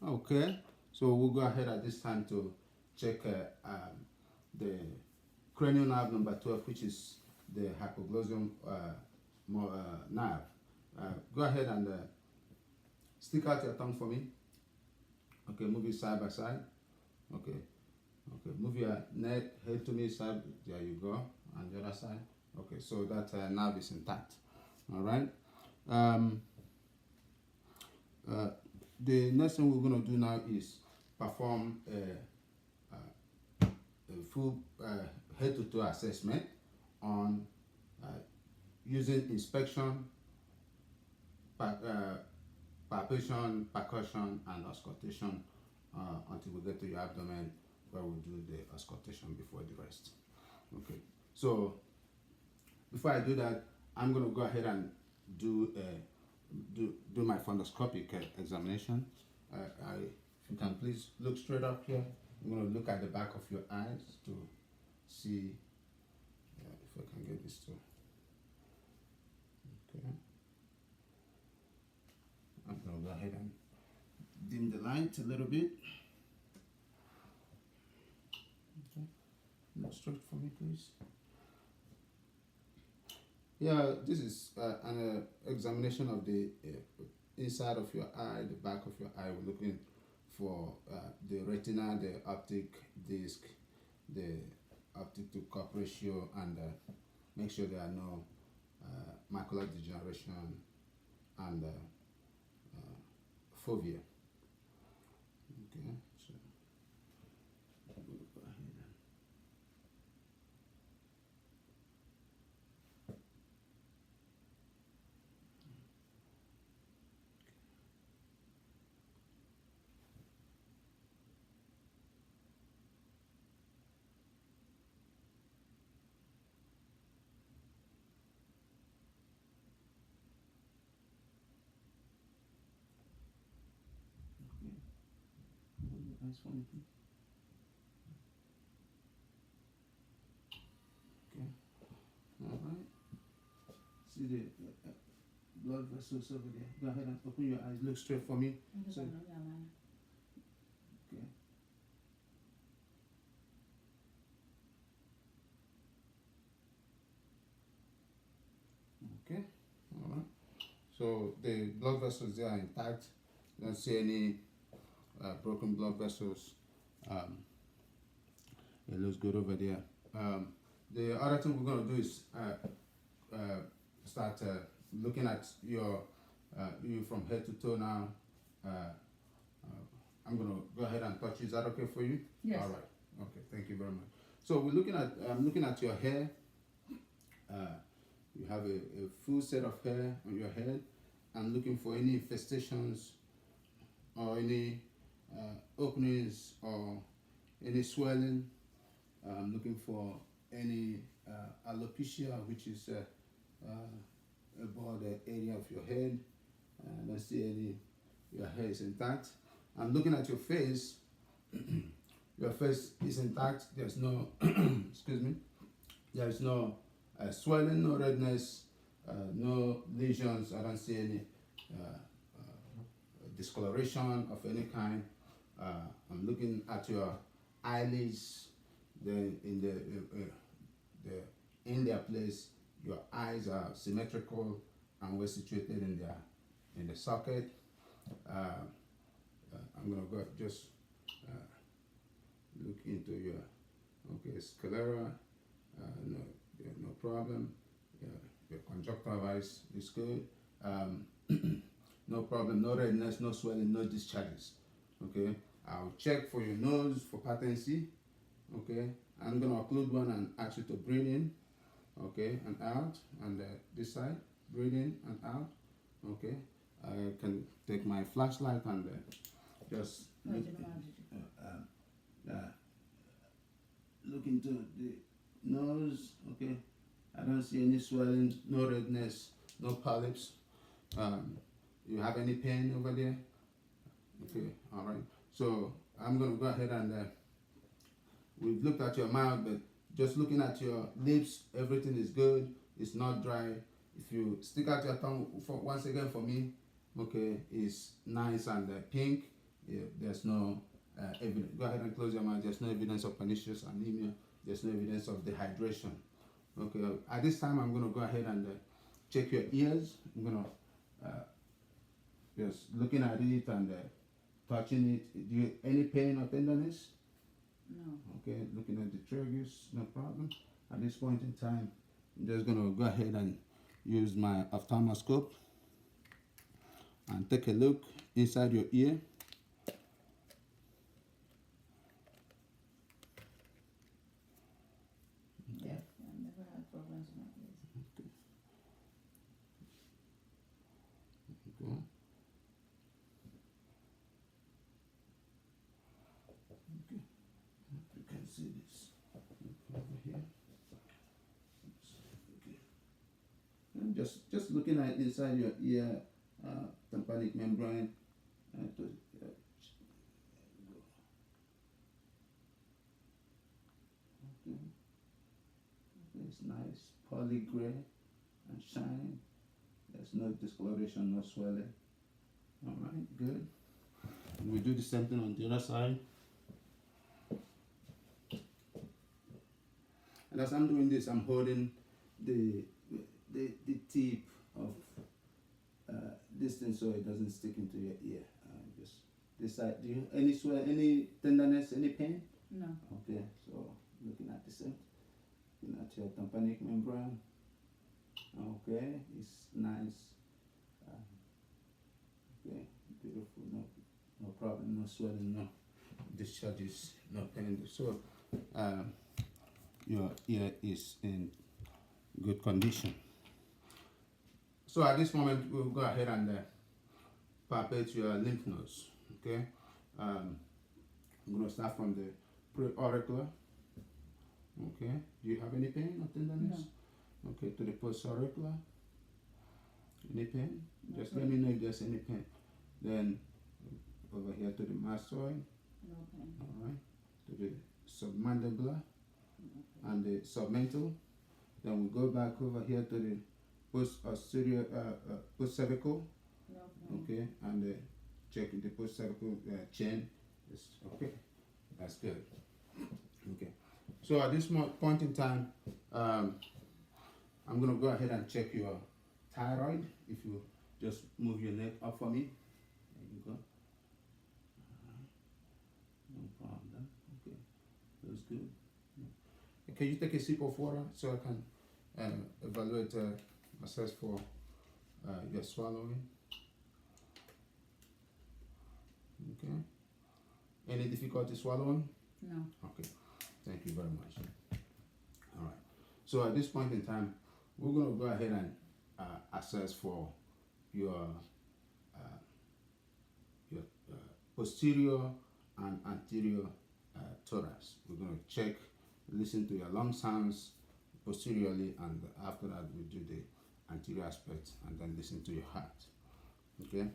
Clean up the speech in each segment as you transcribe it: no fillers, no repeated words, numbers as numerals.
Okay, so we'll go ahead at this time to check the cranial nerve number 12, which is the hypoglossal nerve. Go ahead and stick out your tongue for me. Okay, move it side by side. Okay, okay, move your neck, head to me, side. There you go. And the other side. Okay, so that nerve is intact. All right. The next thing we're going to do now is perform a full head to toe assessment on using inspection, palpation, percussion, and auscultation until we get to your abdomen, where we'll do the auscultation before the rest. Okay, so before I do that, I'm going to go ahead and do my fundoscopic examination. If you can please look straight up here. I'm going to look at the back of your eyes to see if I can get this to. Okay. I'm going to go ahead and dim the light a little bit. Okay. Look straight for me, please. Yeah, this is an examination of the inside of your eye, the back of your eye. We're looking for the retina, the optic disc, the optic to cup ratio, and make sure there are no macular degeneration and fovea. Okay, so we'll go ahead and eyes for me, please. Okay. All right. See the blood vessels over there. Go ahead and open your eyes. Look straight for me. So, okay. Okay. All right. So the blood vessels there are intact. Don't see any broken blood vessels. It looks good over there. The other thing we're going to do is start looking at you from head to toe now. I'm going to go ahead and touch you. Is that okay for you? Yes. All right. Okay. Thank you very much. So we're looking at I'm looking at your hair. You have a full set of hair on your head. I'm looking for any infestations or any openings or any swelling. I'm looking for any alopecia, which is about the area of your head. Let's see any, your hair is intact. I'm looking at your face. Your face is intact. There's no, excuse me, there's no swelling, no redness, no lesions. I don't see any discoloration of any kind. I'm looking at your eyelids. In their place, your eyes are symmetrical and well situated in the socket. I'm gonna go just look into your sclera. No problem. Your conjunctivitis is good. No problem, no redness, no swelling, no discharges. Okay, I'll check for your nose for patency. Okay, I'm gonna occlude one and ask you to breathe in, okay, and out, and this side, breathe in and out. Okay, I can take my flashlight and just look into the nose. Okay, I don't see any swelling, no redness, no polyps. You have any pain over there? Okay, all right. So I'm gonna go ahead and we've looked at your mouth, but just looking at your lips, everything is good. It's not dry. If you stick out your tongue once again for me, okay, it's nice and pink. there's no evidence. Go ahead and close your mouth. There's no evidence of pernicious anemia. There's no evidence of dehydration. Okay, at this time I'm going to go ahead and check your ears. I'm going to just looking at it and touching it. Do you any pain or tenderness? No. Okay, looking at the tragus, no problem. At this point in time, I'm just going to go ahead and use my ophthalmoscope and take a look inside your ear. Yeah, I've never had problems with my ears. Okay. Okay. Okay. You can see this over here. Okay. And just looking at inside your ear, tympanic membrane. To, okay. It's nice, poly gray and shining. There's no discoloration, no swelling. All right, good. And we do the same thing on the other side. And as I'm doing this, I'm holding the tip of this thing so it doesn't stick into your ear. Just this side. Do you any swell, any tenderness, any pain? No. Okay, so looking at the same, looking at your tympanic membrane. Okay, it's nice. Okay, beautiful. No problem. No swelling. No discharges. No pain. So your ear is in good condition. So at this moment, we'll go ahead and palpate your lymph nodes. Okay, I'm going to start from the pre-auricular. Okay, do you have any pain or tenderness? No. Okay, to the post-auricular. Any pain? No Just pain. let me know if there's any pain. Then over here to the mastoid. No pain. All right, to the submandibular and the submental. Then we go back over here to the post-cervical. No pain. Okay, and check the post-cervical chain. It's okay. That's good. Okay. So at this point in time, I'm going to go ahead and check your thyroid. If you just move your neck up for me. There you go. No problem. Okay. That's good. Can you take a sip of water so I can evaluate, assess for your swallowing? Okay. Any difficulty swallowing? No. Okay. Thank you very much. All right. So at this point in time, we're going to go ahead and assess for your posterior and anterior thorax. We're going to check, listen to your lung sounds posteriorly, and after that we do the anterior aspect, and then listen to your heart. Okay.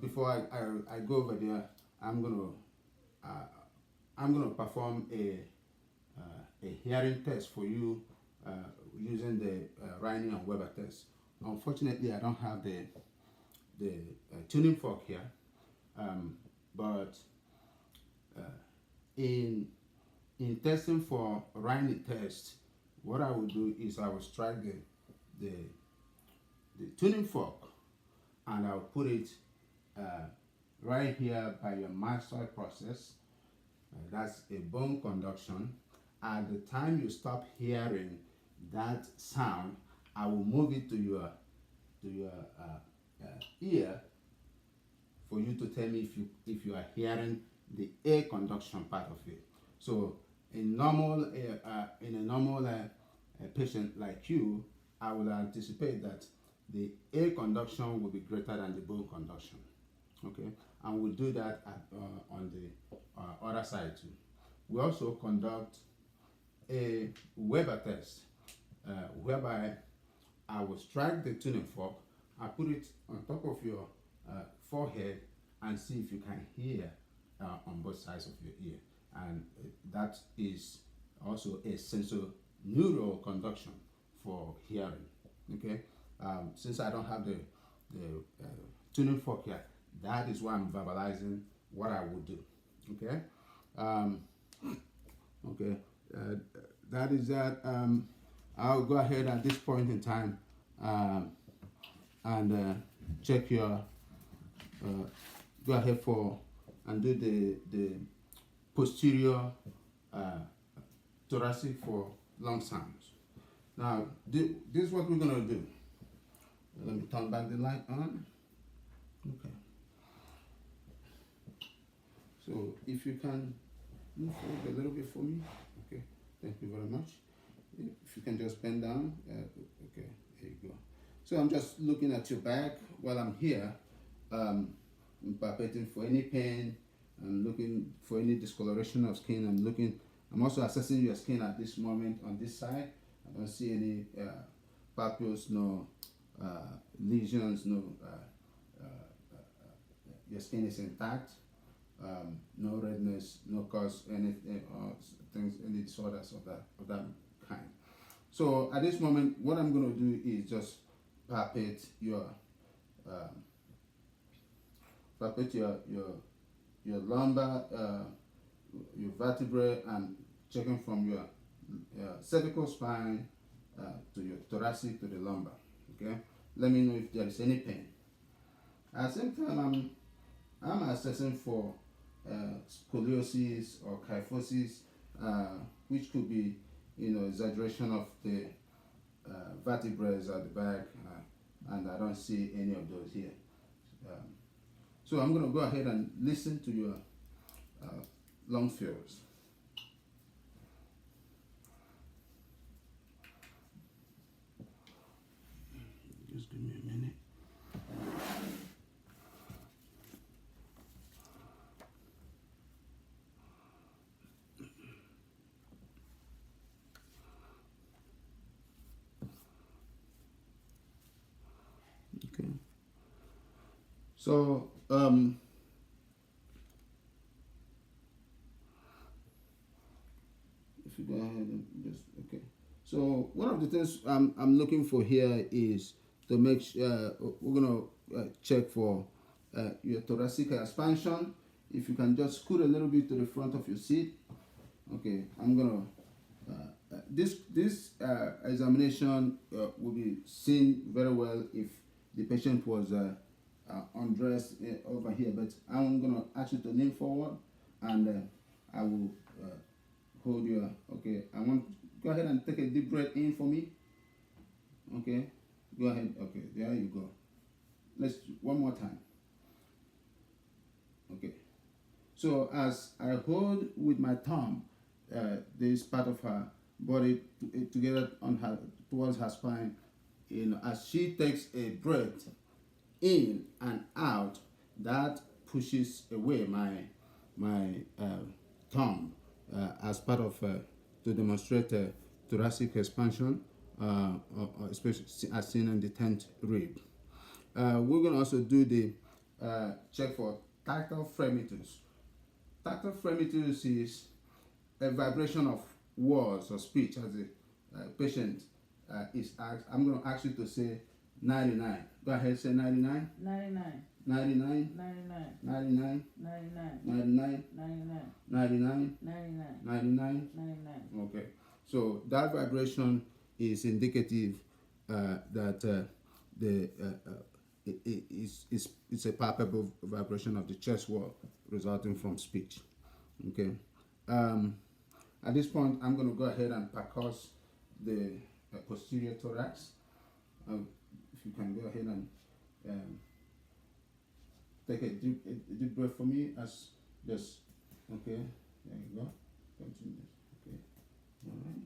Before I go over there, I'm gonna perform a hearing test for you using the Riney and Weber test. Unfortunately, I don't have the tuning fork here, but in testing for Riney test, what I will do is I will strike the tuning fork, and I'll put it right here by your mastoid process. That's a bone conduction. At the time you stop hearing that sound, I will move it to your ear for you to tell me if you are hearing the air conduction part of it. So in a normal patient like you, I would anticipate that the air conduction will be greater than the bone conduction. Okay, and we'll do that on the other side too. We also conduct a Weber test, whereby I will strike the tuning fork, I put it on top of your forehead, and see if you can hear on both sides of your ear. And that is also a sensorineural conduction for hearing. Okay, since I don't have the tuning fork here. That is why I'm verbalizing what I would do. Okay. Okay. That is that. I'll go ahead at this point in time and check your. Go ahead for and do the posterior thoracic for lung sounds. Now, this is what we're gonna do. Let me turn back the light on. Okay. So if you can move forward a little bit for me. Okay. Thank you very much. If you can just bend down. Okay. There you go. So I'm just looking at your back while I'm here. I'm palpating for any pain. I'm looking for any discoloration of skin. I'm also assessing your skin at this moment on this side. I don't see any papules, no lesions, no. Your skin is intact. No redness, no cause anything or things, any disorders of that kind. So at this moment, what I'm going to do is just palpate your lumbar, your vertebrae, and checking from your cervical spine to your thoracic to the lumbar. Okay, let me know if there is any pain. At the same time, I'm assessing for scoliosis or kyphosis, which could be, exaggeration of the vertebrae at the back, and I don't see any of those here. So I'm going to go ahead and listen to your lung fills. Just give me a minute. Okay. So if you go ahead and just okay. So one of the things I'm looking for here is to make sure we're gonna check for your thoracic expansion. If you can just scoot a little bit to the front of your seat. Okay, I'm gonna this examination will be seen very well if the patient was undressed over here, but I'm gonna ask you to lean forward, and I will hold your. Okay, I want go ahead and take a deep breath in for me. Okay, go ahead. Okay, there you go. Let's one more time. Okay, so as I hold with my thumb this part of her body together on her towards her spine, as she takes a breath in and out, that pushes away my thumb as part of to demonstrate thoracic expansion, especially as seen in the 10th rib. We're going to also do the check for tactile fremitus. Tactile fremitus is a vibration of words or speech as a patient is asked. I'm going to ask you to say 99. Go ahead, say 99. 99. 99. 99. 99. 99. 99. 99. 99. 99. 99. 99. Okay. So that vibration is indicative that it's a palpable vibration of the chest wall resulting from speech. Okay. At this point, I'm going to go ahead and percuss the posterior thorax. If you can go ahead and take a deep breath for me, as just okay. There you go. Continue. Okay. All right.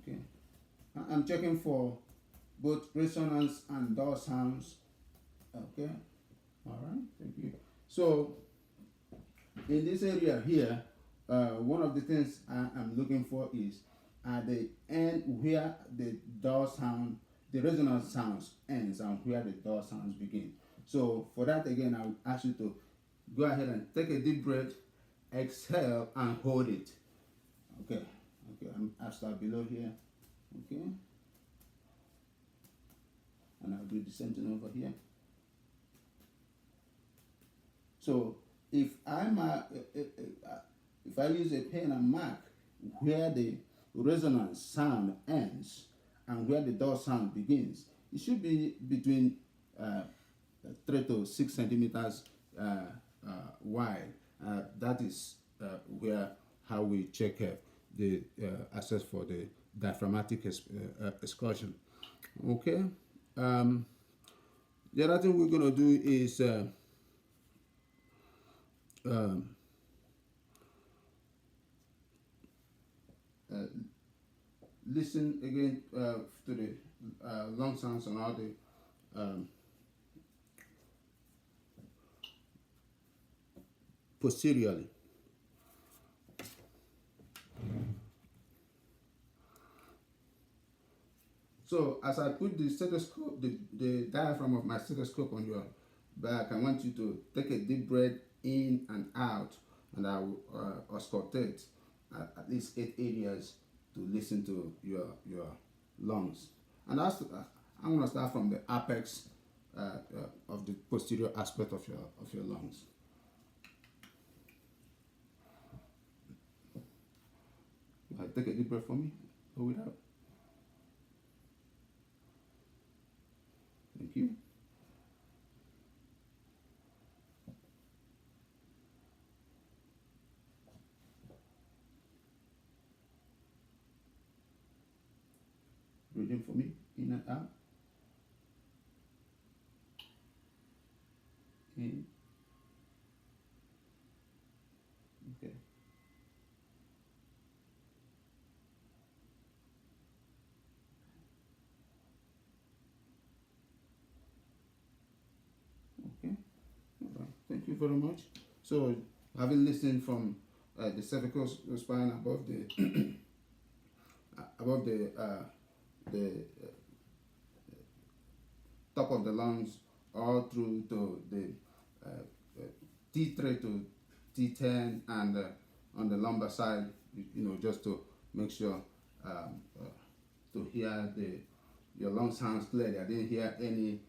Okay. I'm checking for both resonance and dull sounds. Okay. All right. Thank you. So in this area here, one of the things I'm looking for is at the end where the dull sound, the resonance sounds ends, and where the dull sounds begin. So for that, again, I would ask you to go ahead and take a deep breath, exhale, and hold it. Okay. Okay. I'll start below here. Okay. And I'll do the same thing over here. So if if I use a pen and mark where the resonance sound ends and where the door sound begins, it should be between 3 to 6 centimeters wide. That is where how we check the access for the diaphragmatic excursion. Okay. The other thing we're going to do is listen again to the long sounds and all the posteriorly. So as I put the stethoscope, the diaphragm of my stethoscope on your back, I want you to take a deep breath in and out, and I will auscultate at least 8 areas to listen to your lungs. And that's, I'm going to start from the apex of the posterior aspect of your lungs. Take a deep breath for me. Hold it out. Thank you. Breathe in for me, in and out. In. Okay. Okay. All right. Thank you very much. So, having listened from the cervical spine above the above the top of the lungs, all through to the T3 to T10, and on the lumbar side, you know, just to make sure to hear your lung sounds clearly. I didn't hear any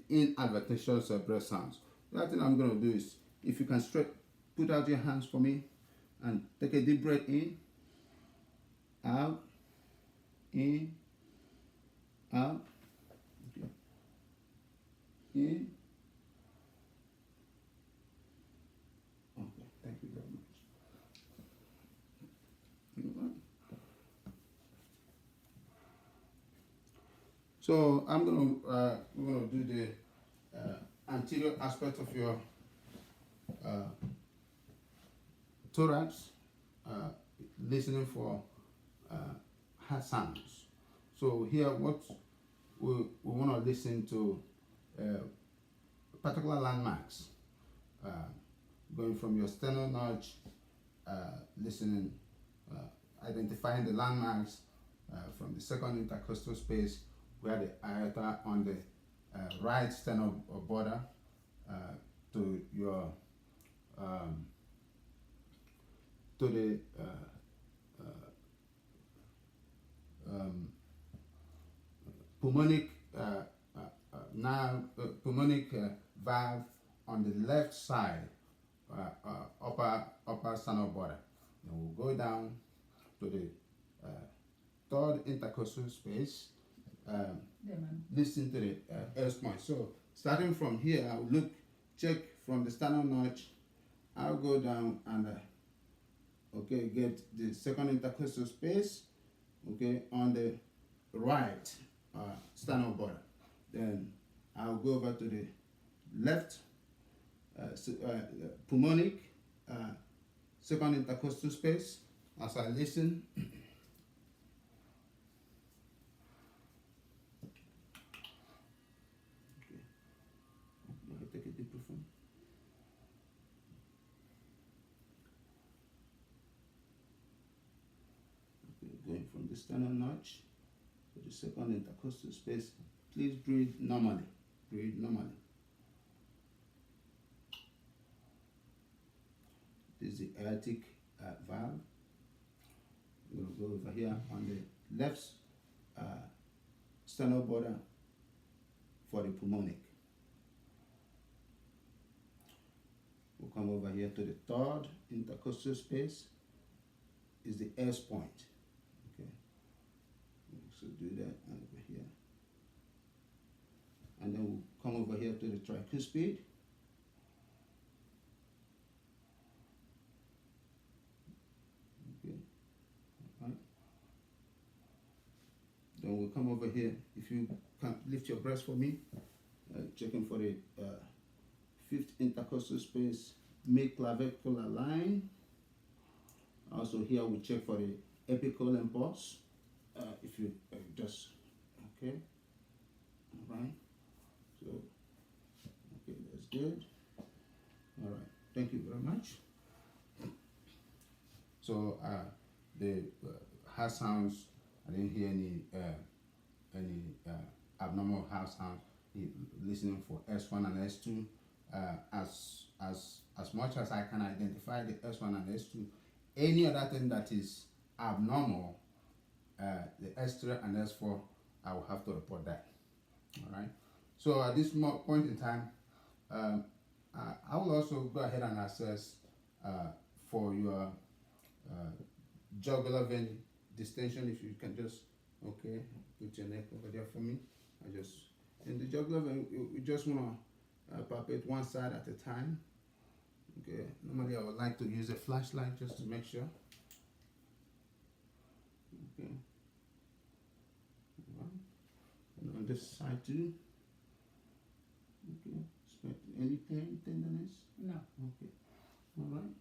inadvertentious breath sounds. The other thing I'm going to do is, if you can put out your hands for me and take a deep breath in, out, in, out, okay. In. Okay, thank you very much. So we're gonna do the anterior aspect of your thorax, listening for heart sounds. So here, what we want to listen to particular landmarks, going from your sternal notch, listening, identifying the landmarks from the second intercostal space, where the aorta on the right sternal border to your to the pulmonic pulmonic valve on the left side, upper sternal border. And we'll go down to the third intercostal space. Listen to the air point. So starting from here, I'll check from the sternal notch. I'll go down and okay, get the second intercostal space, okay, on the right sternal border. Then I'll go over to the left pulmonic second intercostal space. As I listen, take a deep breath in. Okay, going from the sternal notch to the second intercostal space. Please breathe normally. Breathe normally. This is the aortic valve. We'll go over here on the left sternal border for the pulmonic. We'll come over here to the third intercostal space. Is the S point. Okay. So do that over here. And then we'll come over here to the tricuspid. Okay. Alright. Then we'll come over here. If you can lift your breast for me, checking for the fifth intercostal space, mid-clavicular line. Also here we check for the apical impulse. If you just, okay, all right, so, okay, that's good. All right, thank you very much. So the heart sounds, I didn't hear any abnormal heart sounds. Listening for S1 and S2, as much as I can identify the S1 and S2, any other thing that is abnormal, the S3 and S4, I will have to report that. All right. So at this point in time, I will also go ahead and assess for your jugular vein distension. If you can just, okay, put your neck over there for me. I just, in the jugular vein, we just want to palpate one side at a time. Okay, normally I would like to use a flashlight just to make sure. Okay. All right. And on this side too. Okay. Expect any pain, tenderness? No. Okay. All right.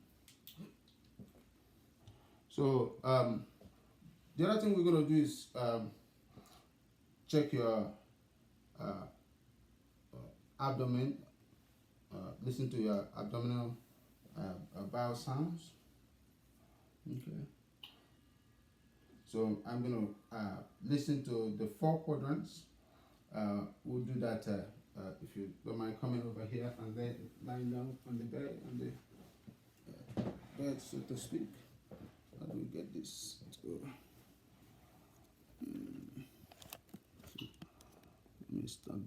So the other thing we're gonna do is check your abdomen. Listen to your abdominal bowel sounds. Okay. So I'm going to listen to the 4 quadrants. We'll do that if you don't mind coming over here and then lying down on the bed, so to speak. How do we get this? Let's go. Let me start.